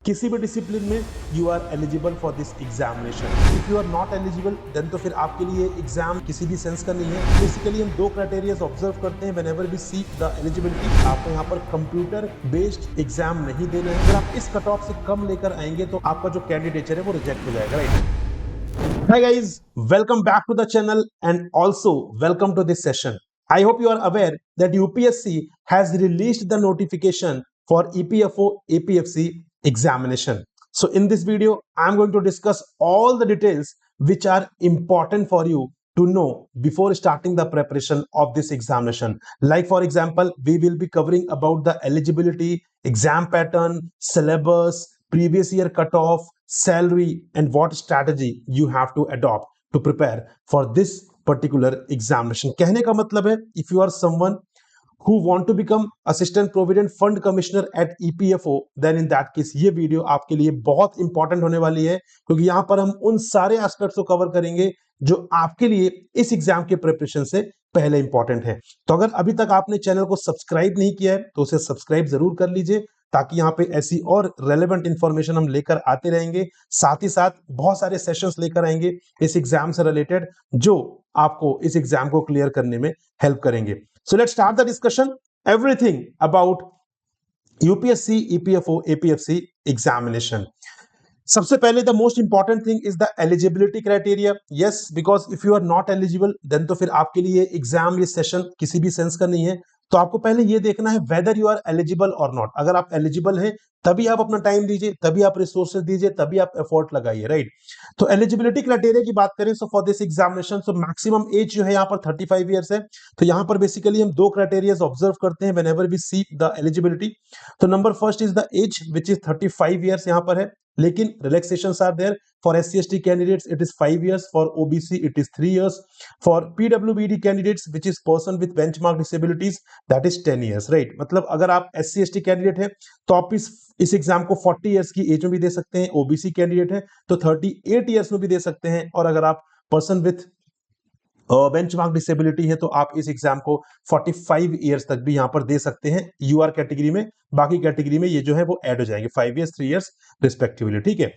किसी भी डिसिप्लिन में you are eligible for this examination. If you are not eligible then तो फिर आपके लिए एग्जाम किसी भी सेंस का नहीं है। बेसिकली हम दो क्राइटेरिया ऑब्जर्व करते हैं whenever we see the eligibility. आपको यहाँ पर कंप्यूटर बेस्ड एग्जाम नहीं देना है। अगर आप इस कट ऑफ से कम लेकर आएंगे तो आपका जो कैंडिडेचर है वो रिजेक्ट हो जाएगा, right. Hi guys, welcome back to the channel and also welcome to this session. I hope you are aware that UPSC has released the notification for EPFO APFC examination. So in this video, I am going to discuss all the details which are important for you to know before starting the preparation of this examination. Like for example, we will be covering about the eligibility, exam pattern, syllabus, previous year cutoff, salary, and what strategy you have to adopt to prepare for this particular examination. कहने का मतलब है if you are someone who want to become assistant provident fund commissioner at EPFO, then in that case ये video आपके लिए बहुत important होने वाली है, क्योंकि यहाँ पर हम उन सारे एस्पेक्ट्स को कवर करेंगे जो आपके लिए इस एग्जाम के प्रिपरेशन से पहले इंपॉर्टेंट है। तो अगर अभी तक आपने चैनल को सब्सक्राइब नहीं किया है तो उसे सब्सक्राइब जरूर कर लीजिए, ताकि यहाँ पे ऐसी और रेलेवेंट इंफॉर्मेशन हम लेकर आते रहेंगे। साथ ही साथ बहुत सारे सेशंस लेकर आएंगे इस एग्जाम से रिलेटेड जो आपको इस एग्जाम को क्लियर करने में हेल्प करेंगे। So let's start the discussion. Everything about UPSC, EPFO, APFC examination. सबसे पहले the most important thing is the eligibility criteria. Yes, because if you are not eligible, then तो फिर आपके लिए एग्जाम ये सेशन किसी भी सेंस का नहीं है। तो आपको पहले ये देखना है whether you are eligible or not. अगर आप एलिजिबल हैं तभी आप अपना टाइम दीजिए, तभी आप रिसोर्सेज दीजिए, तभी आप एफर्ट लगाइए, राइट। तो एलिजिबिलिटी क्राइटेरिया की बात करें so for this examination so maximum age जो है यहाँ पर 35 ईयर्स है। तो यहाँ पर बेसिकली हम दो क्राइटेरिया ऑब्जर्व करते हैं whenever we see the eligibility. तो number first is the age which is 35 years यहाँ पर है, लेकिन relaxations are there. For SC/ST candidates it is 5 years, for OBC it is 3 years, for PWBD candidates which is person with benchmark disabilities that is 10 years, right. मतलब अगर आप SC/ST candidate है तो आप इस एग्जाम को 40 इयर्स की as में भी दे सकते हैं। OBC कैंडिडेट है तो 38 इयर्स में भी दे सकते हैं, और अगर आप पर्सन विथ बेंचमार्क डिसेबिलिटी है तो आप इस एग्जाम को 45 इयर्स तक भी यहां पर दे सकते हैं UR कैटेगरी में। बाकी कैटेगरी में ये जो है वो ऐड हो जाएंगे 5 years 3 years रिस्पेक्टिवली, ठीक है।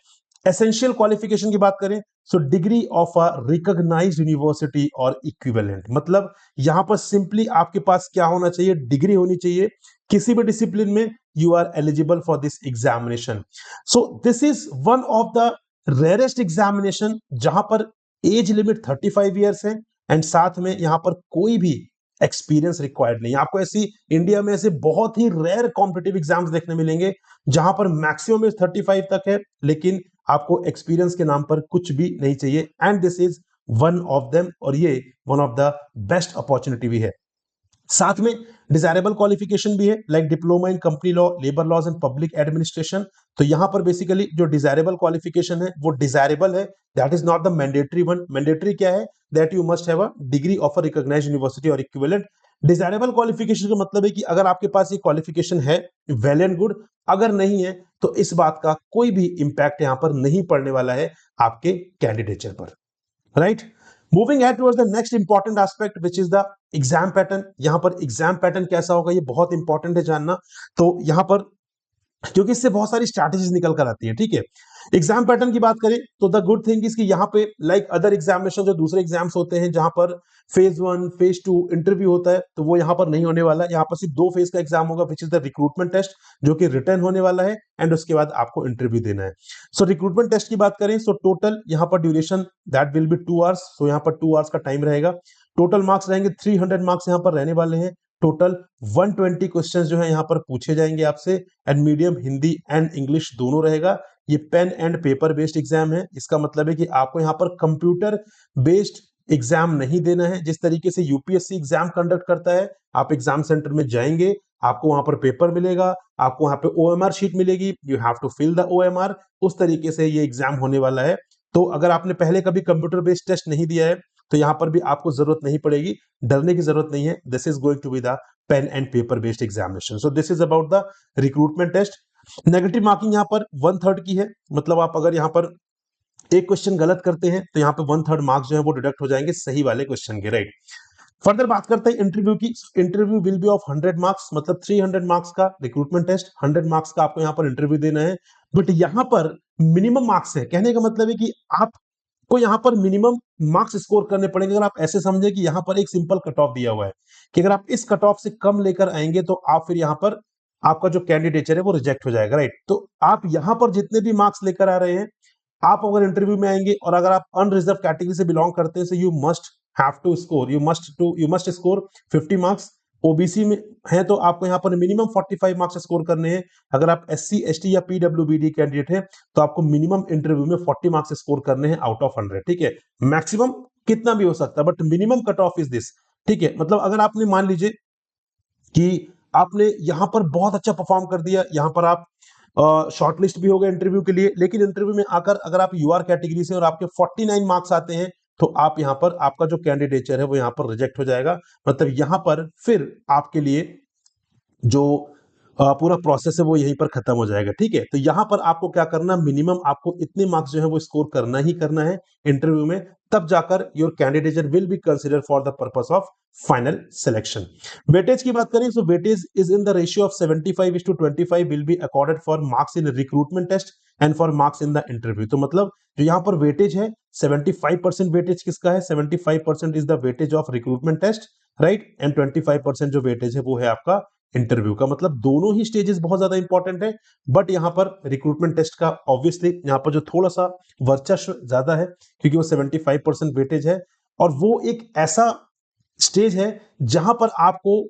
एसेंशियल क्वालिफिकेशन की बात करें so degree of a recognised university और इक्विवेलेंट। मतलब यहां पर सिंपली आपके पास क्या होना चाहिए, डिग्री होनी चाहिए किसी भी डिसिप्लिन में। You are eligible for this examination. So this is one of the rarest examination जहां पर एज लिमिट 35 इयर्स है एंड साथ में यहां पर कोई भी एक्सपीरियंस रिक्वायर्ड नहीं। आपको ऐसी इंडिया में ऐसे बहुत ही रेयर कॉम्पिटिटिव एग्जाम्स देखने मिलेंगे जहां पर मैक्सिमम एज 35 तक है, लेकिन आपको एक्सपीरियंस के नाम पर कुछ भी नहीं चाहिए। And this is one of them, और ये one of the best opportunity भी है। साथ में डिजायरेबल क्वालिफिकेशन भी है, like diploma in company law, labour laws and public administration. तो यहां पर बेसिकली जो डिजायरेबल क्वालिफिकेशन है वो डिजायरेबल है, that is not the mandatory one. Mandatory क्या है, that you must have a degree of a recognised university और इक्विवेलेंट। डिजायरेबल क्वालिफिकेशन का मतलब है कि अगर आपके पास ये क्वालिफिकेशन है वेल एंड गुड, अगर नहीं है तो इस बात का कोई भी इंपैक्ट यहां पर नहीं पड़ने वाला है आपके कैंडिडेचर पर, right. Moving at towards the next important aspect which is the exam pattern. यहां पर एग्जाम पैटर्न कैसा होगा ये बहुत इंपॉर्टेंट है जानना। तो यहां पर क्योंकि इससे बहुत सारी स्ट्रैटेजीज निकल कर आती है, ठीक है। एग्जाम पैटर्न की बात करें तो द गुड थिंग इज कि यहाँ पे लाइक अदर एग्जामिनेशन जो दूसरे एग्जाम्स होते हैं जहां पर फेज 1 फेज 2 इंटरव्यू होता है, तो वो यहाँ पर नहीं होने वाला है। यहाँ पर सिर्फ 2 फेज का एग्जाम होगा which is the recruitment test, जो कि रिटर्न होने वाला है, एंड उसके बाद आपको इंटरव्यू देना है। सो रिक्रूटमेंट टेस्ट की बात करें सो टोटल यहाँ पर duration that will be 2 hours। सो यहाँ पर 2 hours का टाइम रहेगा। टोटल मार्क्स रहेंगे 300 मार्क्स यहाँ पर रहने वाले हैं। टोटल 120 क्वेश्चंस जो है यहाँ पर पूछे जाएंगे आपसे, and medium Hindi and English दोनों रहेगा। ये pen and paper based exam है। इसका मतलब है कि आपको यहाँ पर कंप्यूटर बेस्ड एग्जाम नहीं देना है। जिस तरीके से यूपीएससी एग्जाम कंडक्ट करता है, आप एग्जाम सेंटर में जाएंगे, आपको वहां पर पेपर मिलेगा, आपको वहां पे OMR शीट मिलेगी, you have to fill the OMR। उस तरीके से ये एग्जाम होने वाला है। तो अगर आपने पहले कभी कंप्यूटर बेस्ड टेस्ट नहीं दिया है तो यहां पर भी आपको जरूरत नहीं पड़ेगी, डरने की जरूरत नहीं है। This is going to be the pen and paper based examination. So this is about the recruitment test. Negative marking यहाँ पर 1/3 की है। मतलब आप अगर यहाँ पर एक क्वेश्चन गलत करते हैं तो यहाँ पे 1/3 मार्क्स जो है वो डिडक्ट हो जाएंगे सही वाले क्वेश्चन के, राइट। फर्दर बात करते हैं इंटरव्यू की। Interview will be of 100 marks, मतलब 300 मार्क्स का रिक्रूटमेंट टेस्ट, 100 मार्क्स का आपको यहाँ पर इंटरव्यू देना है। बट यहाँ पर मिनिमम मार्क्स है, कहने का मतलब है कि आपको यहाँ पर मिनिमम मार्क्स स्कोर करने पड़ेंगे। अगर आप ऐसे समझे कि यहाँ पर एक सिंपल कट ऑफ दिया हुआ है कि अगर आप इस कट ऑफ से कम लेकर आएंगे तो आप फिर यहाँ पर आपका जो कैंडिडेचर है वो रिजेक्ट हो जाएगा, राइट। तो आप यहाँ पर जितने भी मार्क्स लेकर आ रहे हैं, आप अगर इंटरव्यू में आएंगे और अगर आप अनरिजर्व कैटेगरी से बिलोंग करते हैं, so you must have to score, you must score 50 marks. OBC में है तो आपको यहाँ पर मिनिमम 45 मार्क्स स्कोर करने हैं। अगर आप एससी एसटी या पीडब्ल्यूबीडी कैंडिडेट है तो आपको मिनिमम इंटरव्यू में 40 मार्क्स स्कोर करने हैं आउट ऑफ 100, ठीक है। मैक्सिमम कितना भी हो सकता है but minimum cut of is this, ठीक है। मतलब अगर आपने मान लीजिए कि आपने यहां पर बहुत अच्छा परफॉर्म कर दिया, यहां पर आप शॉर्टलिस्ट भी हो गए इंटरव्यू के लिए, लेकिन इंटरव्यू में आकर अगर आप यूआर कैटेगरी से और आपके 49 मार्क्स आते हैं तो आप यहां पर आपका जो कैंडिडेचर है वो यहां पर रिजेक्ट हो जाएगा। मतलब यहां पर फिर आपके लिए जो पूरा प्रोसेस है वो यहीं पर खत्म हो जाएगा, ठीक है। तो यहां पर आपको क्या करना, मिनिमम आपको इतने मार्क्स जो है वो स्कोर करना ही करना है इंटरव्यू में, तब जाकर your candidature will be consider for the purpose of final selection. Weightage की बात करें, so weightage is in the ratio of 75:25 will be accorded for marks in recruitment test and for marks in the interview. तो मतलब जो यहाँ पर weightage है, 75% weightage किसका है, 75% is the weightage of recruitment test, right, and 25% जो weightage है वो है आपका इंटरव्यू का। मतलब दोनों ही स्टेजेस बहुत ज्यादा इंपॉर्टेंट है, बट यहां पर रिक्रूटमेंट टेस्ट का ऑब्वियसली यहां पर जो थोड़ा सा वर्चस्व ज्यादा है क्योंकि वो 75% वेटेज है और वो एक ऐसा स्टेज है जहां पर आपको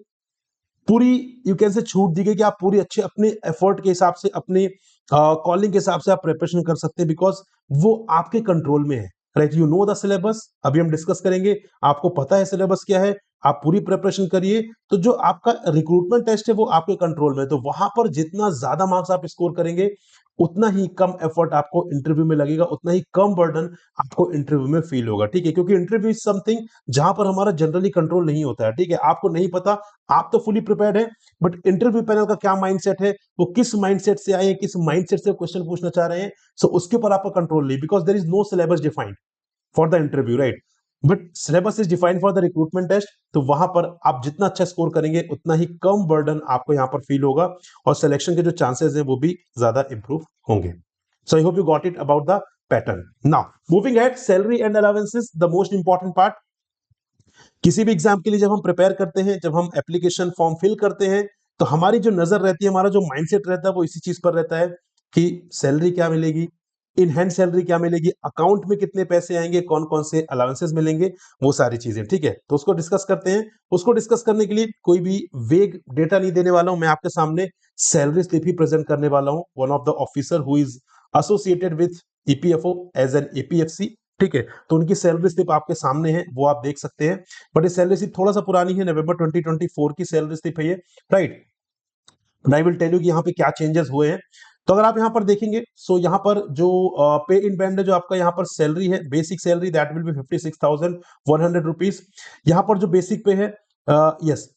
पूरी यू कैन से छूट दी गई कि आप पूरी अच्छे अपने एफर्ट के हिसाब से, अपने कॉलिंग के हिसाब से आप प्रिपरेशन कर सकते हैं, बिकॉज वो आपके कंट्रोल में है, right. You know the syllabus, अभी हम डिस्कस करेंगे, आपको पता है सिलेबस क्या है, आप पूरी प्रिपरेशन करिए। तो जो आपका रिक्रूटमेंट टेस्ट है वो आपके कंट्रोल में है, तो वहां पर जितना ज्यादा मार्क्स आप स्कोर करेंगे उतना ही कम एफर्ट आपको इंटरव्यू में लगेगा, उतना ही कम बर्डन आपको इंटरव्यू में फील होगा, ठीक है। क्योंकि इंटरव्यू इज समथिंग जहां पर हमारा जनरली कंट्रोल नहीं होता है, ठीक है। आपको नहीं पता, आप तो फुली प्रिपेयर्ड है, बट इंटरव्यू पैनल का क्या माइंडसेट है, वो किस माइंडसेट से आए हैं, किस माइंडसेट से क्वेश्चन पूछना चाह रहे हैं, सो उसके ऊपर आपका कंट्रोल नहीं, because there is no syllabus defined for the interview, right. But syllabus is defined for the recruitment test, तो वहां पर आप जितना अच्छा स्कोर करेंगे उतना ही कम बर्डन आपको यहां पर फील होगा और सिलेक्शन के जो चांसेस हैं वो भी ज्यादा इंप्रूव होंगे। So I hope you got it about the pattern. Now moving at salary and allowances, the most important part. किसी भी एग्जाम के लिए जब हम प्रिपेयर करते हैं, जब हम एप्लीकेशन फॉर्म फिल करते हैं, तो हमारी जो नजर रहती है, हमारा जो माइंडसेट रहता है वो इसी चीज पर रहता है कि सैलरी क्या मिलेगी, इन हैंड सैलरी क्या मिलेगी, अकाउंट में कितने पैसे आएंगे, कौन कौन से अलाउंसेस मिलेंगे, वो सारी चीजें, ठीक है। तो उसको डिस्कस करते हैं। उसको डिस्कस करने के लिए कोई भी वेग डेटा नहीं देने वाला हूं मैं, आपके सामने सैलरी स्लिप ही प्रेजेंट करने वाला हूं, one of the officer who is associated with EPFO as an APFC, ठीक है। तो उनकी सैलरी स्लिप आपके सामने है, वो आप देख सकते हैं। बट ये सैलरी स्लिप थोड़ा सा पुरानी है, नवंबर 2024 की सैलरी स्लिप है ये, right. I will tell you कि यहाँ पे क्या चेंजेस हुए हैं। तो अगर आप यहाँ पर देखेंगे, सो यहाँ पर जो पे इन बैंड है, जो आपका यहाँ पर सैलरी है, basic salary that will be 56,100 rupees. यहाँ पर जो बेसिक पे है, यस,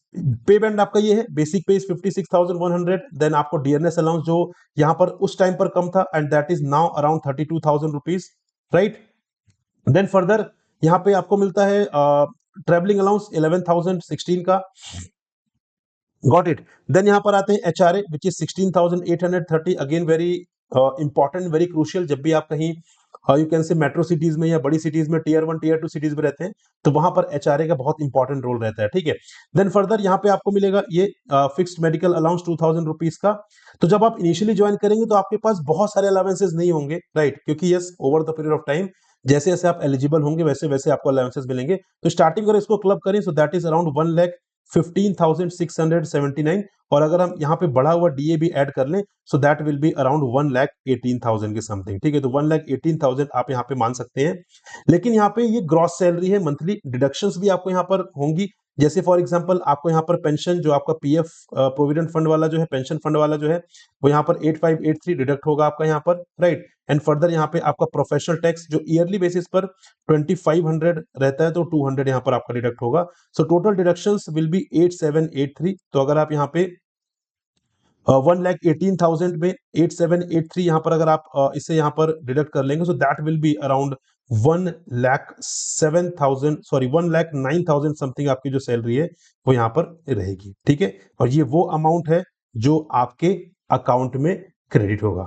पे बैंड आपका ये है, बेसिक पे इज 56,100। देन आपको डियरनेस अलाउंस जो यहाँ पर उस टाइम पर कम था and that is now around 32,000 rupees, right. Then further यहाँ पे आपको मिलता है ट्रेवलिंग अलाउंस 11,016 का, गॉट इट। देन यहाँ पर आते हैं HRA which is 16,830, again very important, very crucial. जब भी आप कहीं यू कैन से मेट्रो सिटीज में या बड़ी सिटीज में, टीयर 1 टीयर 2 सिटीज में रहते हैं, तो वहां पर एचआरए का बहुत इंपॉर्टेंट रोल रहता है, ठीक है। देन फर्दर यहाँ पे आपको मिलेगा ये फिक्स्ड मेडिकल अलाउंस 2,000 रुपीज का। तो जब आप इनिशियली ज्वाइन करेंगे तो आपके पास बहुत सारे अलाउंसेस नहीं होंगे, राइट, क्योंकि yes over the period of time जैसे जैसे आप एलिजिबल होंगे वैसे वैसे आपको अलाउंसेस मिलेंगे। तो स्टार्टिंग अगर इसको क्लब करें, सो दैट इज अराउंड 1,15,679, और अगर हम यहाँ पे बढ़ा हुआ डीए भी ऐड कर लें, so that will be around 1,18,000 के समथिंग, ठीक है। तो 1,18,000 आप यहाँ पे मान सकते हैं। लेकिन यहाँ पे ये ग्रॉस सैलरी है, मंथली डिडक्शंस भी आपको यहाँ पर होंगी। जैसे फॉर एग्जांपल आपको यहाँ पर पेंशन जो आपका पीएफ प्रोविडेंट फंड वाला जो है, पेंशन फंड वाला जो है, वो यहाँ पर 8583 डिडक्ट होगा आपका यहाँ पर, राइट। एंड फर्दर यहाँ पे आपका प्रोफेशनल टैक्स जो ईयरली बेसिस पर 2500 रहता है, तो 200 यहाँ पर आपका डिडक्ट होगा। So total deductions will be 8783। तो अगर आप यहाँ पे 1,18,000 में 8783 यहाँ पर अगर आप इसे यहाँ पर डिडक्ट कर लेंगे, so that will be around 1,09,000 something आपकी जो सैलरी है वो यहाँ पर रहेगी, ठीक है। और ये वो अमाउंट है जो आपके अकाउंट में क्रेडिट होगा,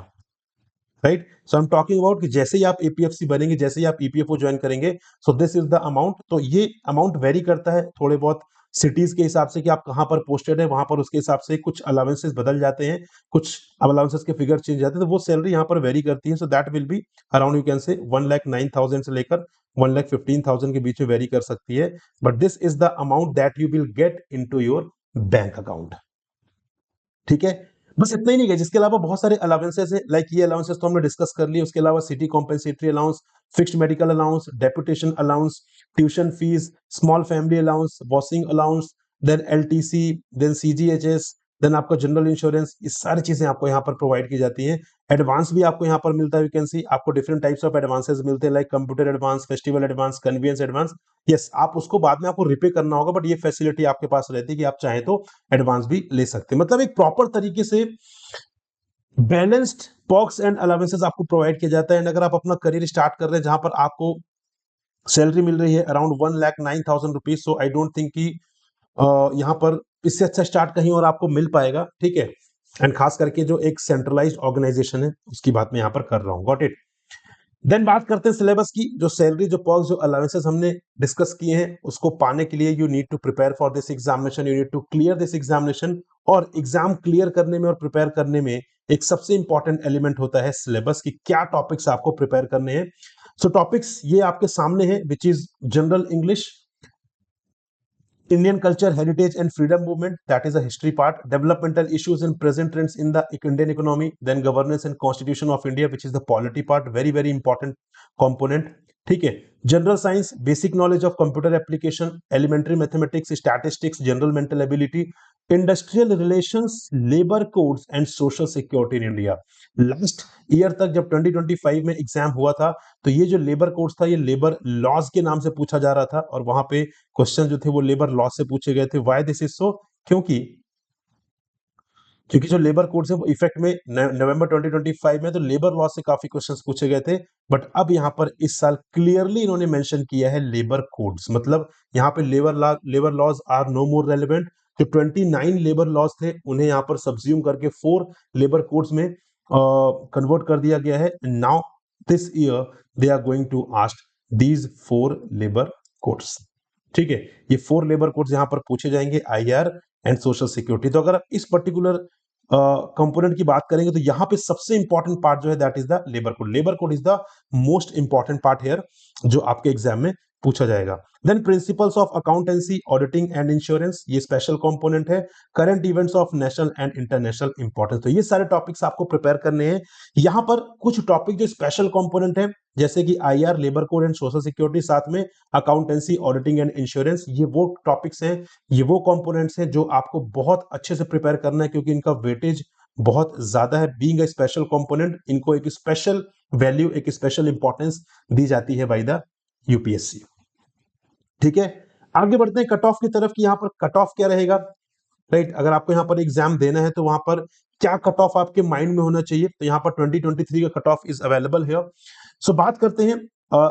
right. So I am talking about कि जैसे ही आप एपीएफसी बनेंगे, जैसे ही आप ईपीएफओ ज्वाइन करेंगे, सो दिस इज द अमाउंट। तो ये अमाउंट वेरी करता है थोड़े बहुत सिटीज के हिसाब से कि आप कहां पर पोस्टेड है, वहां पर उसके हिसाब से कुछ अलाउंसेस बदल जाते हैं, कुछ अलाउंसेस के फिगर चेंज जाते हैं, तो वो सैलरी यहाँ पर वेरी करती है। So that will be around, you can से 1,09,000 से लेकर 1,15,000 के बीच में वेरी कर सकती है, but this is the amount that you will get into your bank account, ठीक है। बस इतना ही नहीं है, जिसके अलावा बहुत सारे अलाउंसेस है, लाइक ये अलाउंसेस तो हमने डिस्कस कर लिए। उसके अलावा city compensatory allowance, fixed medical allowance, deputation allowance, tuition fees, small family allowance, washing allowance, then LTC, then CGHS, then आपका जनरल इंश्योरेंस, ये सारी चीजें आपको यहाँ पर प्रोवाइड की जाती हैं। एडवांस भी आपको यहाँ पर मिलता है, यू कैन सी आपको डिफरेंट टाइप्स ऑफ एडवांसेस मिलते हैं, like computer advance, festival advance, convenience advance. Yes, आप उसको बाद में आपको रिपे करना होगा, बट ये फैसिलिटी आपके पास रहती है कि आप चाहें तो एडवांस भी ले सकते हैं। मतलब एक प्रॉपर तरीके से बैलेंस्ड पर्क्स एंड अलाउंसेस आपको प्रोवाइड किया जाता है। एंड अगर आप अपना करियर स्टार्ट कर रहे हैं जहां पर आपको सैलरी मिल रही है around 1,09,000 rupees, so I don't think कि यहाँ पर इससे अच्छा स्टार्ट कहीं और आपको मिल पाएगा, ठीक है। एंड खास करके जो एक सेंट्रलाइज्ड ऑर्गेनाइजेशन है उसकी बात मैं यहाँ पर कर रहा हूँ, गॉट इट। देन बात करते हैं सिलेबस की। जो सैलरी, जो पर्क्स, जो अलाउंसेस हमने डिस्कस किए हैं, उसको पाने के लिए you need to prepare for this examination, you need to clear this examination. और एग्जाम क्लियर करने में और प्रिपेयर करने में एक सबसे इंपॉर्टेंट एलिमेंट होता है सिलेबस, की क्या टॉपिक्स आपको प्रिपेयर करने हैं। सो टॉपिक्स ये आपके सामने है, which is general English, Indian culture, heritage and freedom movement, that is a history part. Developmental issues and present trends in the Indian economy. Then governance and constitution of India, which is the polity part, very very important component, ठीक है। General science, basic knowledge of computer application, elementary mathematics, statistics, general mental ability, industrial relations, labour codes and social security in India. Last year तक जब 2025 में exam हुआ था, तो ये जो लेबर कोड्स था, ये लेबर लॉज के नाम से पूछा जा रहा था, और वहां पे क्वेश्चन जो थे वो लेबर लॉ से पूछे गए थे। Why this is so? क्योंकि जो लेबर कोड्स है वो इफेक्ट में नवंबर 2025 में, तो लेबर लॉ से काफी क्वेश्चंस पूछे गए थे। बट अब यहाँ पर इस साल क्लियरली इन्होंने मेंशन किया है लेबर कोड्स, मतलब यहाँ पे labour laws are no more relevant. जो 29 लेबर लॉज थे उन्हें यहाँ पर सब्ज्यूम करके 4 लेबर कोड्स में कन्वर्ट कर दिया गया है। Now this year they are going to ask these 4 labour codes, ठीक है। ये 4 लेबर कोड्स यहाँ पर पूछे जाएंगे, आईआर एंड सोशल सिक्योरिटी। तो अगर आप इस पर्टिकुलर कंपोनेंट की बात करेंगे, तो यहाँ पे सबसे इंपॉर्टेंट पार्ट जो है that is the labour code. Labour code is the most important part here, जो आपके एग्जाम में पूछा जाएगा। Then principles of accountancy, auditing and insurance, ये स्पेशल कंपोनेंट है। Current events of national and international importance, तो ये सारे टॉपिक्स आपको प्रिपेयर करने हैं। यहाँ पर कुछ टॉपिक जो स्पेशल कंपोनेंट है, जैसे कि IR, labour code and social security, साथ में अकाउंटेंसी, ऑडिटिंग एंड इंश्योरेंस, ये वो टॉपिक्स हैं, ये वो कंपोनेंट्स हैं जो आपको बहुत अच्छे से प्रिपेयर करना है, क्योंकि इनका वेटेज बहुत ज्यादा है। बीइंग अ स्पेशल कंपोनेंट, इनको एक स्पेशल वैल्यू, एक स्पेशल इंपॉर्टेंस दी जाती है बाय द यूपीएससी, ठीक है। आगे बढ़ते हैं कट ऑफ की तरफ, कि यहाँ पर कट ऑफ क्या रहेगा, राइट। अगर आपको यहाँ पर एग्जाम देना है तो वहां पर क्या कट ऑफ आपके माइंड में होना चाहिए, तो यहाँ पर 2023 का कट ऑफ इज अवेलेबल है। सो बात करते हैं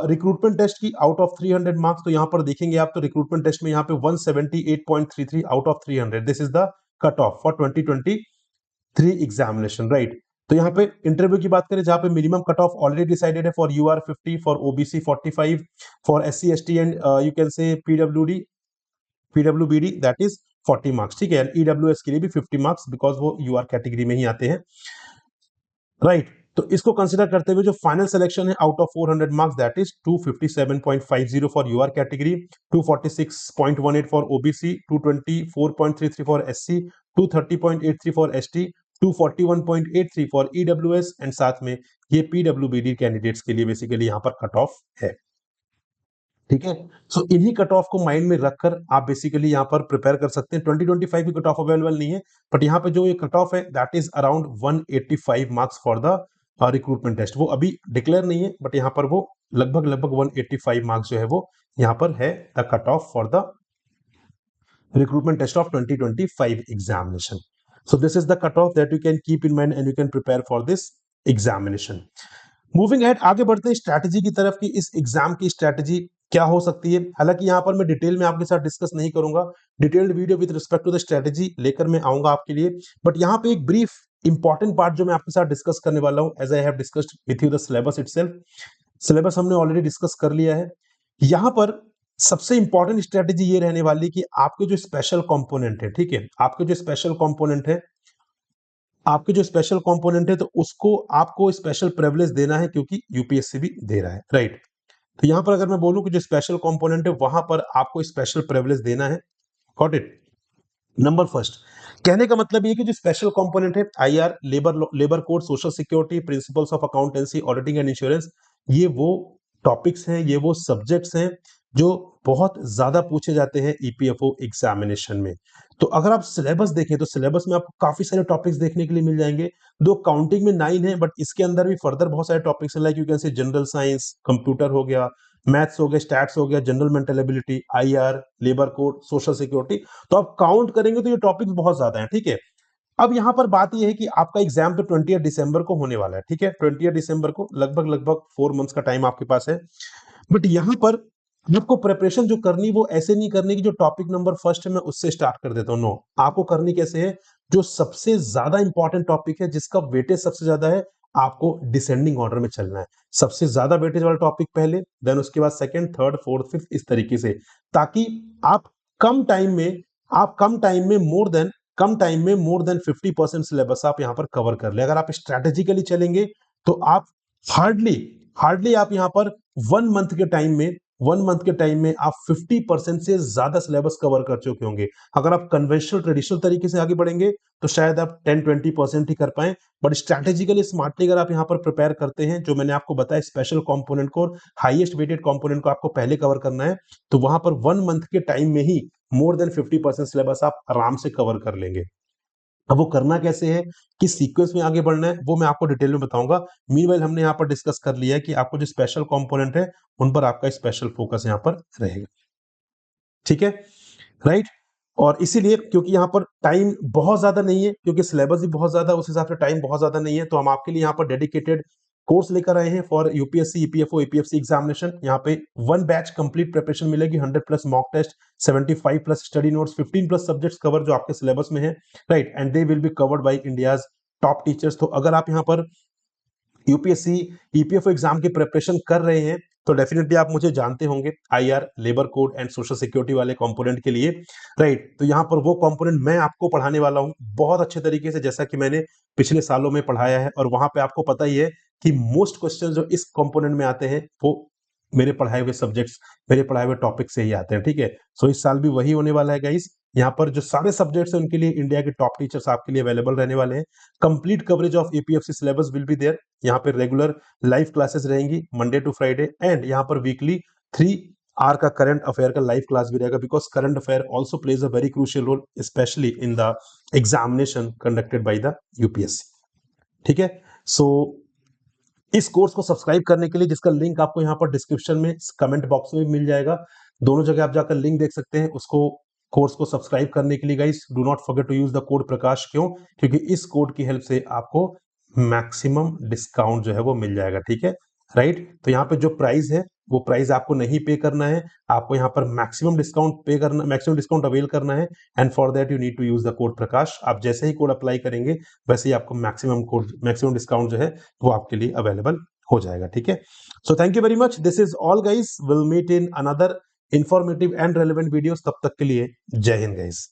रिक्रूटमेंट टेस्ट की। आउट ऑफ 300 मार्क्स, तो यहाँ पर देखेंगे आप, तो रिक्रूटमेंट टेस्ट में यहाँ पे 178.33 out of 300, this is the cut off for 2023 examination, right. तो यहाँ पे इंटरव्यू की बात करें, जहां पे minimum cut off already decided है for UR 50, for OBC 45, for SC ST and you can say PWBD that is 40 marks, ठीक है। ईडब्ल्यूएस के लिए भी 50 मार्क्स, बिकॉज वो यूआर कैटेगरी में ही आते हैं, राइट। तो इसको कंसीडर करते हुए जो फाइनल सिलेक्शन है out of 400 marks, that is 257.50 for UR category, 246.18 for OBC, 224.33 for SC, 230.83 for ST, 241.83 for EWS, and साथ में ये पीडब्ल्यूबीडी कैंडिडेट्स के लिए बेसिकली यहाँ पर कट ऑफ है, ठीक है। सो इन्हीं कट ऑफ को माइंड में रखकर आप बेसिकली यहाँ पर प्रिपेयर कर सकते हैं। 2025 की कट ऑफ अवेलेबल नहीं है, बट यहाँ पे जो ये कट ऑफ है that is around 185 marks for the recruitment test. वो अभी डिक्लेयर नहीं है, बट यहाँ पर वो लगभग 185 मार्क्स जो है वो यहाँ पर है the cut off for the recruitment test of 2025 examination. So this is the cutoff that you can keep in mind and you can prepare for this examination. Moving ahead आगे बढ़ते हैं स्ट्रैटेजी की तरफ कि इस एग्जाम की strategy क्या हो सकती है। हालांकि यहाँ पर मैं डिटेल में आपके साथ डिस्कस नहीं करूंगा, detailed video with respect to the strategy लेकर मैं आऊंगा आपके लिए, बट यहाँ पे एक ब्रीफ इंपॉर्टेंट पार्ट जो मैं आपके साथ डिस्कस करने वाला हूँ, as I have discussed with you the syllabus itself. Syllabus हमने ऑलरेडी डिस्कस कर लिया है। यहाँ पर सबसे इंपॉर्टेंट स्ट्रैटेजी ये रहने वाली कि आपके जो स्पेशल कंपोनेंट है, ठीक है, आपके जो स्पेशल कंपोनेंट है, आपके जो स्पेशल कंपोनेंट है, तो उसको आपको स्पेशल प्रिविलेज देना है क्योंकि यूपीएससी भी दे रहा है, राइट। तो यहां पर अगर मैं बोलूं कि जो स्पेशल कंपोनेंट है वहां पर आपको स्पेशल प्रिविलेज देना है। Got it. नंबर फर्स्ट, कहने का मतलब ये कि जो स्पेशल कंपोनेंट है IR, labour code, social security, principles of accountancy, auditing and insurance, ये वो टॉपिक्स हैं, ये वो सब्जेक्ट्स हैं जो बहुत ज्यादा पूछे जाते हैं ईपीएफओ एग्जामिनेशन में। तो अगर आप सिलेबस देखें तो सिलेबस में आपको काफी सारे टॉपिक्स देखने के लिए मिल जाएंगे। दो काउंटिंग में 9 है, बट इसके अंदर भी फर्दर बहुत सारे टॉपिक्स हैं, लाइक यू कैन से जनरल साइंस, कंप्यूटर हो गया, मैथ्स हो गया, स्टैट्स हो गया, general mental ability, IR, labour code, social security. तो आप काउंट करेंगे तो ये टॉपिक्स बहुत ज्यादा हैं, ठीक है। अब यहाँ पर बात यह है कि आपका एग्जाम तो 20 दिसंबर को होने वाला है, ठीक है, 20 दिसंबर को, लगभग लगभग 4 मंथ्स का टाइम आपके पास है। बट यहाँ पर आपको प्रिपरेशन जो करनी वो ऐसे नहीं करनी कि जो टॉपिक नंबर फर्स्ट है मैं उससे स्टार्ट कर देता हूँ, नो। आपको करनी कैसे है, जो सबसे ज्यादा इंपॉर्टेंट टॉपिक है, जिसका वेटेज सबसे ज्यादा है, आपको डिसेंडिंग ऑर्डर में चलना है। सबसे ज्यादा वेटेज वाला टॉपिक पहले, देन उसके बाद सेकंड, थर्ड, फोर्थ, फिफ्थ, इस तरीके से, ताकि आप कम टाइम में आप कम टाइम में मोर देन 50% सिलेबस आप यहां पर कवर कर ले। अगर आप स्ट्रैटेजिकली चलेंगे तो आप हार्डली हार्डली आप यहां पर 1 मंथ के टाइम में आप 50% से ज्यादा सिलेबस कवर कर चुके होंगे। अगर आप कन्वेंशनल ट्रेडिशनल तरीके से आगे बढ़ेंगे तो शायद आप 10-20% ही कर पाए, बट स्ट्रैटेजिकली स्मार्टली अगर आप यहां पर प्रिपेयर करते हैं, जो मैंने आपको बताया स्पेशल कंपोनेंट को, हाईएस्ट वेटेड कंपोनेंट को आपको पहले कवर करना है, तो वहां पर 1 मंथ के टाइम में ही मोर देन 50% सिलेबस आप आराम से कवर कर लेंगे। अब वो करना कैसे है, किस सीक्वेंस में आगे बढ़ना है, वो मैं आपको डिटेल में बताऊंगा। मीनवाइल हमने यहाँ पर डिस्कस कर लिया है कि आपको जो स्पेशल कंपोनेंट है उन पर आपका स्पेशल फोकस यहाँ पर रहेगा, ठीक है, राइट। और इसीलिए क्योंकि यहाँ पर टाइम बहुत ज्यादा नहीं है, क्योंकि सिलेबस भी बहुत ज्यादा, उस हिसाब से टाइम बहुत ज्यादा नहीं है, तो हम आपके लिए यहाँ पर डेडिकेटेड कोर्स लेकर आए हैं for UPSC, EPFO, APFC examination. यहाँ पे 1 बैच कंप्लीट प्रिपरेशन मिलेगी, 100+ mock test, 75+ study notes, 15+ subjects cover जो आपके सिलेबस में है, right, and they will be covered by India's top teachers. तो अगर आप यहाँ पर यूपीएससी, ईपीएफओ एग्जाम की प्रिपरेशन कर रहे हैं तो डेफिनेटली आप मुझे जानते होंगे IR, labour code and social security वाले कंपोनेंट के लिए, राइट। तो यहाँ पर वो कंपोनेंट मैं आपको पढ़ाने वाला हूँ बहुत अच्छे तरीके से, जैसा कि मैंने पिछले सालों में पढ़ाया है, और वहां पे आपको पता ही है कि मोस्ट क्वेश्चन जो इस कंपोनेंट में आते हैं वो मेरे पढ़ाए हुए सब्जेक्ट्स, मेरे पढ़ाए हुए टॉपिक से ही आते हैं, ठीक है। सो इस साल भी वही होने वाला है गाइस। यहाँ पर जो सारे सब्जेक्ट्स हैं उनके लिए इंडिया के टॉप टीचर्स आपके लिए अवेलेबल रहने वाले हैं। Complete coverage of APFC syllabus will be there. यहाँ पे रेगुलर लाइव क्लासेस रहेंगी मंडे टू फ्राइडे, एंड यहाँ पर वीकली 3 आवर का करंट अफेयर का लाइव क्लास भी रहेगा, because current affair also plays a very crucial role specially in the examination conducted by the UPSC, ठीक है। सो इस कोर्स को सब्सक्राइब करने के लिए, जिसका लिंक आपको यहाँ पर डिस्क्रिप्शन में, कमेंट बॉक्स में भी मिल जाएगा, दोनों जगह आप जाकर लिंक देख सकते हैं, उसको कोर्स को सब्सक्राइब करने के लिए guys do not forget to use the code Prakash. क्यों? क्योंकि इस कोड की हेल्प से आपको मैक्सिमम डिस्काउंट जो है वो मिल जाएगा, ठीक है, राइट। तो यहाँ पे जो प्राइस है वो प्राइस आपको नहीं पे करना है, आपको यहाँ पर मैक्सिमम डिस्काउंट पे करना, मैक्सिमम डिस्काउंट अवेल करना है, and for that you need to use the code Prakash. आप जैसे ही कोड अप्लाई करेंगे वैसे ही आपको मैक्सिमम डिस्काउंट जो है वो आपके लिए अवेलेबल हो जाएगा, ठीक है। So thank you very much, this is all guys, will meet in another informative and relevant videos. तब तक के लिए जय हिंद गाइस।